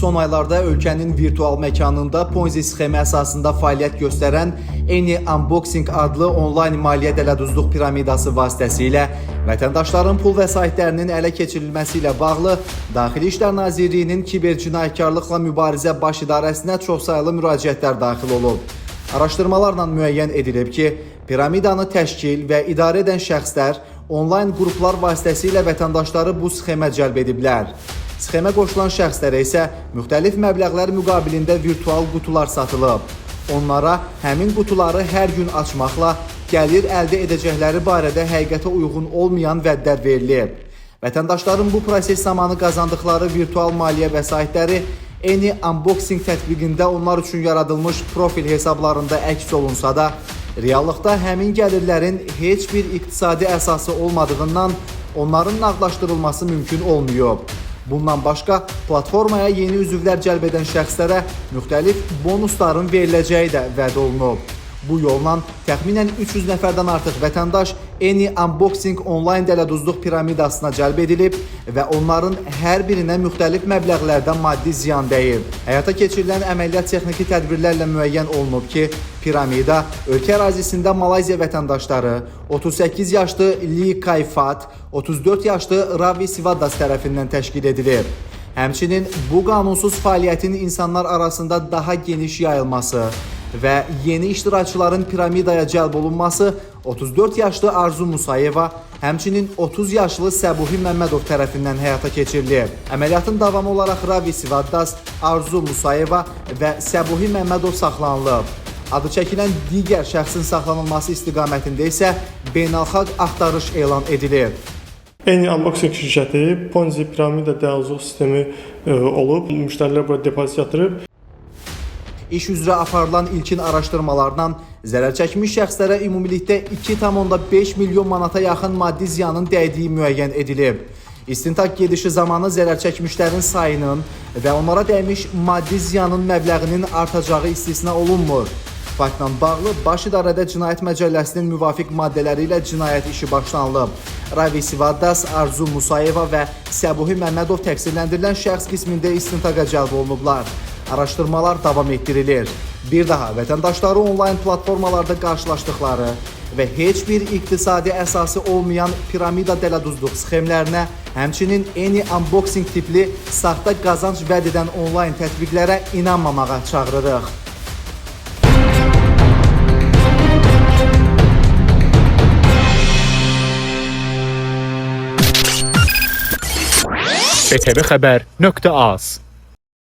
son aylarda ölkənin virtual məkanında Ponzi sxemi əsasında fəaliyyət göstərən Eni Unboxing adlı onlayn maliyyə dələduzluq piramidası vasitəsilə vətəndaşların pul vəsaitlərinin ələ keçirilməsi ilə bağlı Daxili İşlər Nazirliyinin kibercinayətkarlıqla mübarizə baş idarəsinə çoxsaylı müraciətlər daxil olub. Araşdırmalarla müəyyən edilib ki, piramidanı təşkil və idarə edən şəxslər onlayn qruplar vasitəsilə vətəndaşları bu sxemə cəlb ediblər. Sxemə qoşulan şəxslərə isə müxtəlif məbləğlər müqabilində virtual qutular satılıb. Onlara həmin qutuları hər gün açmaqla gəlir əldə edəcəkləri barədə həqiqətə uyğun olmayan vədlər verilib. Vətəndaşların bu proses zamanı qazandıqları virtual maliyyə vəsaitləri Eni Unboxing tətbiqində onlar üçün yaradılmış profil hesablarında əks olunsa da, reallıqda həmin gəlirlərin heç bir iqtisadi əsası olmadığından onların nağdlaşdırılması mümkün olmuyor. Bundan başqa, platformaya yeni üzvlər cəlb edən şəxslərə müxtəlif bonusların veriləcəyi də vəd olunub. Bu yolla təxminən 300 nəfərdən artıq vətəndaş Eni Unboxing onlayn dələduzluq piramidasına cəlb edilib və onların hər birinə müxtəlif məbləğlərdə maddi ziyan dəyib. Həyata keçirilən əməliyyat texniki tədbirlərlə müəyyən olunub ki, piramida ölkə ərazisində Malayziya vətəndaşları 38 yaşlı Lee Kai-Fat, 34 yaşlı Ravi Sivadas tərəfindən təşkil edilib. Həmçinin bu qanunsuz fəaliyyətin insanlar arasında daha geniş yayılması və yeni iştirakçıların piramidaya cəlb olunması 34 yaşlı Arzu Musayeva, həmçinin 30 yaşlı Səbuhi Məmmədov tərəfindən həyata keçirilib. Əməliyyatın davamı olaraq Ravi Sivadas, Arzu Musayeva və Səbuhi Məmmədov saxlanılıb. Adı çəkilən digər şəxsin saxlanılması istiqamətində isə beynəlxalq axtarış elan edilib. Eni Unboxing şirkəti Ponzi piramida dələduzluq sistemi olub. Müştərilər bura depozit yatırıb. İş üzrə aparılan ilkin araşdırmalarla zərər çəkmiş şəxslərə ümumilikdə 2,5 milyon manata yaxın maddi ziyanın dəydiyi müəyyən edilib. İstintaq gedişi zamanı zərər çəkmişlərin sayının və onlara dəymiş maddi ziyanın məbləğinin artacağı istisna olunmur. Faktla bağlı Baş İdarədə Cinayət Məcəlləsinin müvafiq maddələri ilə cinayət işi başlanılıb. Ravi Sivadas, Arzu Musayeva və Səbuhi Məmmədov təqsirləndirilən şəxs qismində istintaqa cəlb olunublar. Araşdırmalar davam etdirilir. Bir daha vətəndaşları onlayn platformalarda qarşılaşdıqları və heç bir iqtisadi əsası olmayan piramida dələduzluq sxemlərinə, həmçinin Eni Unboxing tipli saxta qazanc vəd edən onlayn tətbiqlərə inanmamağa çağırırıq. BTV Xəbər.az